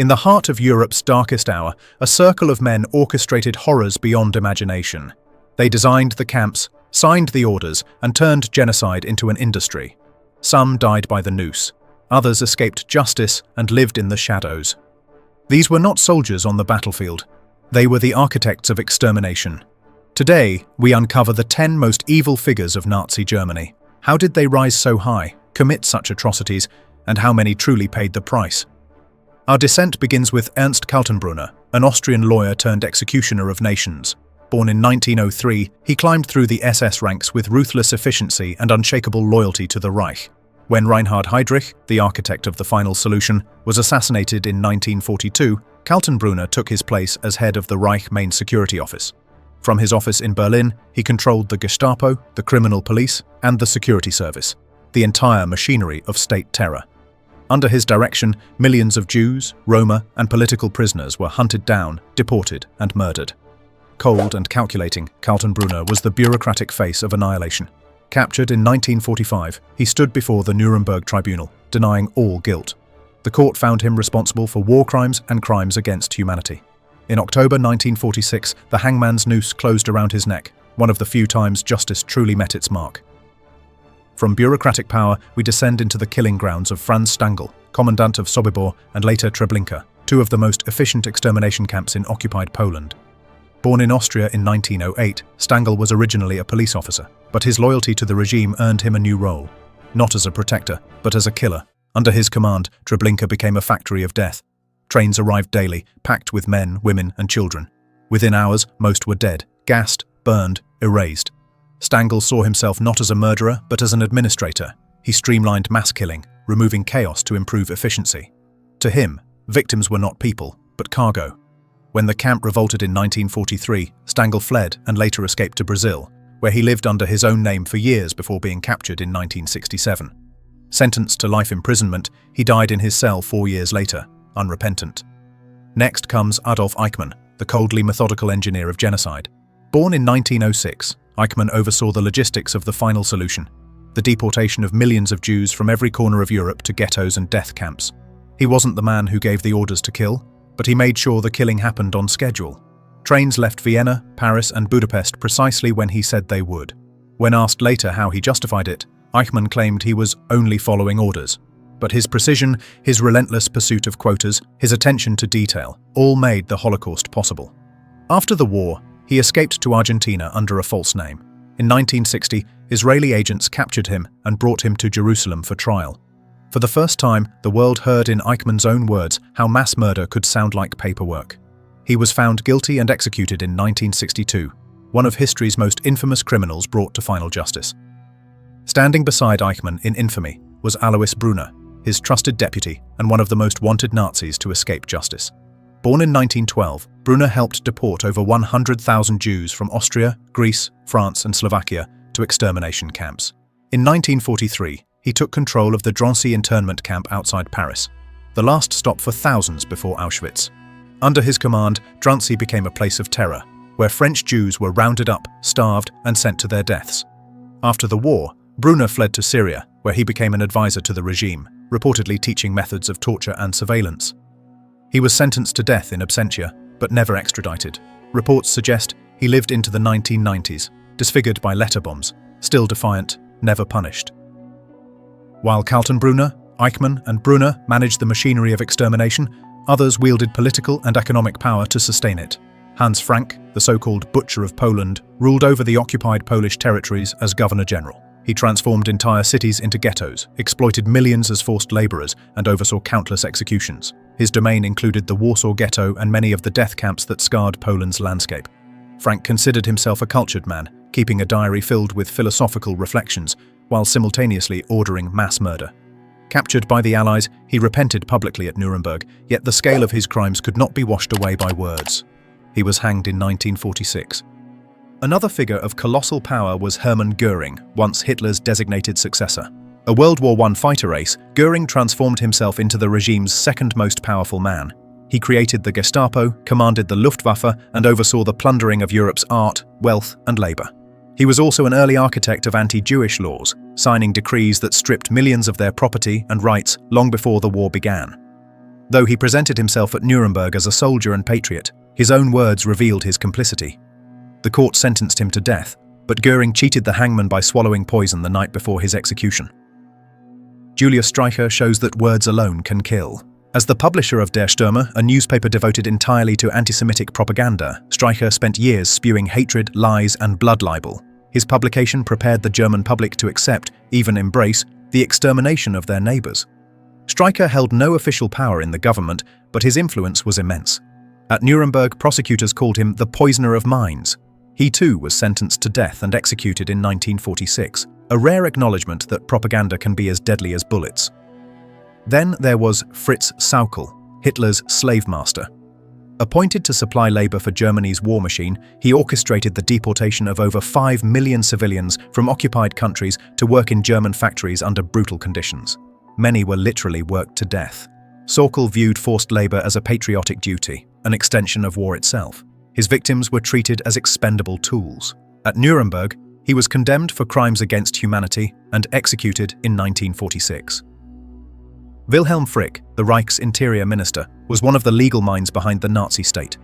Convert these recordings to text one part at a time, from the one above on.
In the heart of Europe's darkest hour, a circle of men orchestrated horrors beyond imagination. They designed the camps, signed the orders, and turned genocide into an industry. Some died by the noose. Others escaped justice and lived in the shadows. These were not soldiers on the battlefield. They were the architects of extermination. Today, we uncover the 10 most evil figures of Nazi Germany. How did they rise so high, commit such atrocities, and how many truly paid the price? Our descent begins with Ernst Kaltenbrunner, an Austrian lawyer turned executioner of nations. Born in 1903, he climbed through the SS ranks with ruthless efficiency and unshakable loyalty to the Reich. When Reinhard Heydrich, the architect of the final solution, was assassinated in 1942, Kaltenbrunner took his place as head of the Reich Main Security Office. From his office in Berlin, he controlled the Gestapo, the criminal police, and the security service, the entire machinery of state terror. Under his direction, millions of Jews, Roma, and political prisoners were hunted down, deported, and murdered. Cold and calculating, Kaltenbrunner was the bureaucratic face of annihilation. Captured in 1945, he stood before the Nuremberg tribunal, denying all guilt. The court found him responsible for war crimes and crimes against humanity. In October 1946, the hangman's noose closed around his neck, one of the few times justice truly met its mark. From bureaucratic power, we descend into the killing grounds of Franz Stangl, commandant of Sobibor and later Treblinka, two of the most efficient extermination camps in occupied Poland. Born in Austria in 1908, Stangl was originally a police officer, but his loyalty to the regime earned him a new role. Not as a protector, but as a killer. Under his command, Treblinka became a factory of death. Trains arrived daily, packed with men, women, and children. Within hours, most were dead, gassed, burned, erased. Stangl saw himself not as a murderer, but as an administrator. He streamlined mass killing, removing chaos to improve efficiency. To him, victims were not people, but cargo. When the camp revolted in 1943, Stangl fled and later escaped to Brazil, where he lived under his own name for years before being captured in 1967. Sentenced to life imprisonment, he died in his cell 4 years later, unrepentant. Next comes Adolf Eichmann, the coldly methodical engineer of genocide. Born in 1906, Eichmann oversaw the logistics of the final solution, the deportation of millions of Jews from every corner of Europe to ghettos and death camps. He wasn't the man who gave the orders to kill, but he made sure the killing happened on schedule. Trains left Vienna, Paris, and Budapest precisely when he said they would. When asked later how he justified it, Eichmann claimed he was only following orders. But his precision, his relentless pursuit of quotas, his attention to detail, all made the Holocaust possible. After the war, he escaped to Argentina under a false name. In 1960, Israeli agents captured him and brought him to Jerusalem for trial. For the first time, the world heard in Eichmann's own words how mass murder could sound like paperwork. He was found guilty and executed in 1962, one of history's most infamous criminals brought to final justice. Standing beside Eichmann in infamy was Alois Brunner, his trusted deputy and one of the most wanted Nazis to escape justice. Born in 1912, Brunner helped deport over 100,000 Jews from Austria, Greece, France, and Slovakia to extermination camps. In 1943, he took control of the Drancy internment camp outside Paris, the last stop for thousands before Auschwitz. Under his command, Drancy became a place of terror, where French Jews were rounded up, starved, and sent to their deaths. After the war, Brunner fled to Syria, where he became an advisor to the regime, reportedly teaching methods of torture and surveillance. He was sentenced to death in absentia, but never extradited. Reports suggest he lived into the 1990s, disfigured by letter bombs, still defiant, never punished. While Kaltenbrunner, Eichmann, and Brunner managed the machinery of extermination, others wielded political and economic power to sustain it. Hans Frank, the so-called Butcher of Poland, ruled over the occupied Polish territories as Governor-General. He transformed entire cities into ghettos, exploited millions as forced laborers, and oversaw countless executions. His domain included the Warsaw Ghetto and many of the death camps that scarred Poland's landscape. Frank considered himself a cultured man, keeping a diary filled with philosophical reflections, while simultaneously ordering mass murder. Captured by the Allies, he repented publicly at Nuremberg, yet the scale of his crimes could not be washed away by words. He was hanged in 1946. Another figure of colossal power was Hermann Göring, once Hitler's designated successor. A World War I fighter ace, Göring transformed himself into the regime's second most powerful man. He created the Gestapo, commanded the Luftwaffe, and oversaw the plundering of Europe's art, wealth, and labor. He was also an early architect of anti-Jewish laws, signing decrees that stripped millions of their property and rights long before the war began. Though he presented himself at Nuremberg as a soldier and patriot, his own words revealed his complicity. The court sentenced him to death, but Göring cheated the hangman by swallowing poison the night before his execution. Julius Streicher shows that words alone can kill. As the publisher of Der Stürmer, a newspaper devoted entirely to anti-Semitic propaganda, Streicher spent years spewing hatred, lies, and blood libel. His publication prepared the German public to accept, even embrace, the extermination of their neighbors. Streicher held no official power in the government, but his influence was immense. At Nuremberg, prosecutors called him the poisoner of minds. He too was sentenced to death and executed in 1946, a rare acknowledgement that propaganda can be as deadly as bullets. Then there was Fritz Sauckel, Hitler's slave master. Appointed to supply labor for Germany's war machine, he orchestrated the deportation of over 5 million civilians from occupied countries to work in German factories under brutal conditions. Many were literally worked to death. Sauckel viewed forced labor as a patriotic duty, an extension of war itself. His victims were treated as expendable tools. At Nuremberg, he was condemned for crimes against humanity and executed in 1946. Wilhelm Frick, the Reich's interior minister, was one of the legal minds behind the Nazi state.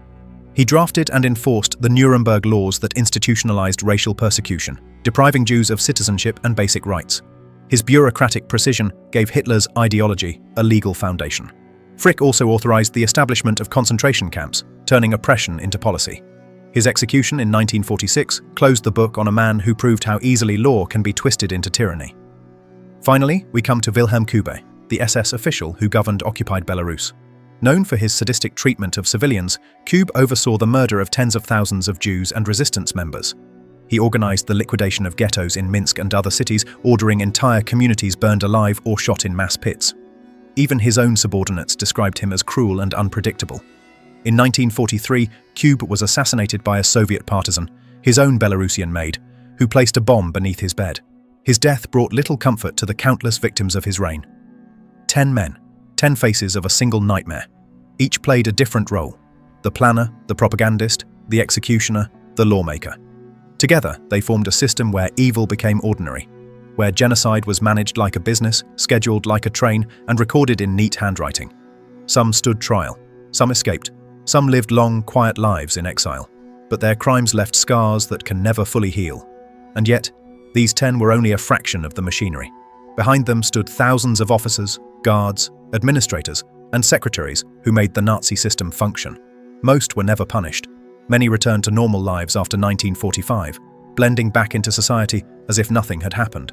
He drafted and enforced the Nuremberg laws that institutionalized racial persecution, depriving Jews of citizenship and basic rights. His bureaucratic precision gave Hitler's ideology a legal foundation. Frick also authorized the establishment of concentration camps, turning oppression into policy. His execution in 1946 closed the book on a man who proved how easily law can be twisted into tyranny. Finally, we come to Wilhelm Kube, the SS official who governed occupied Belarus. Known for his sadistic treatment of civilians, Kube oversaw the murder of tens of thousands of Jews and resistance members. He organized the liquidation of ghettos in Minsk and other cities, ordering entire communities burned alive or shot in mass pits. Even his own subordinates described him as cruel and unpredictable. In 1943, Kube was assassinated by a Soviet partisan, his own Belarusian maid, who placed a bomb beneath his bed. His death brought little comfort to the countless victims of his reign. 10 men, 10 faces of a single nightmare. Each played a different role: the planner, the propagandist, the executioner, the lawmaker. Together, they formed a system where evil became ordinary, where genocide was managed like a business, scheduled like a train, and recorded in neat handwriting. Some stood trial, some escaped, some lived long, quiet lives in exile, but their crimes left scars that can never fully heal. And yet, these 10 were only a fraction of the machinery. Behind them stood thousands of officers, guards, administrators, and secretaries who made the Nazi system function. Most were never punished. Many returned to normal lives after 1945, blending back into society as if nothing had happened.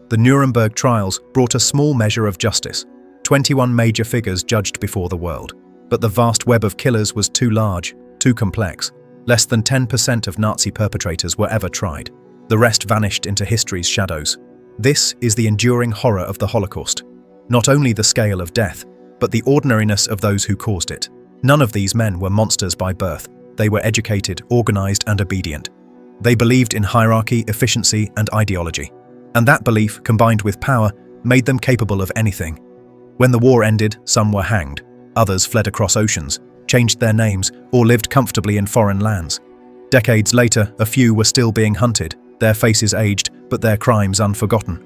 The Nuremberg trials brought a small measure of justice, 21 major figures judged before the world. But the vast web of killers was too large, too complex. Less than 10% of Nazi perpetrators were ever tried. The rest vanished into history's shadows. This is the enduring horror of the Holocaust. Not only the scale of death, but the ordinariness of those who caused it. None of these men were monsters by birth. They were educated, organized, and obedient. They believed in hierarchy, efficiency, and ideology. And that belief, combined with power, made them capable of anything. When the war ended, some were hanged. Others fled across oceans, changed their names, or lived comfortably in foreign lands. Decades later, a few were still being hunted, their faces aged, but their crimes unforgotten.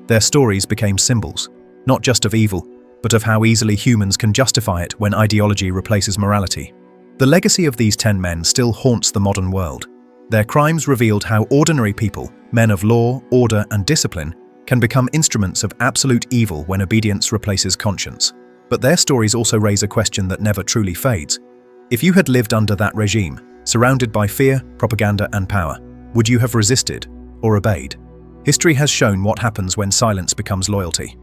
Their stories became symbols, not just of evil, but of how easily humans can justify it when ideology replaces morality. The legacy of these 10 men still haunts the modern world. Their crimes revealed how ordinary people, men of law, order, and discipline, can become instruments of absolute evil when obedience replaces conscience. But their stories also raise a question that never truly fades. If you had lived under that regime, surrounded by fear, propaganda, and power, would you have resisted or obeyed? History has shown what happens when silence becomes loyalty.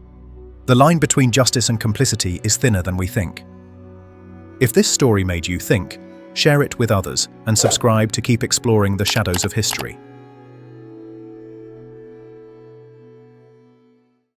The line between justice and complicity is thinner than we think. If this story made you think, share it with others and subscribe to keep exploring the shadows of history.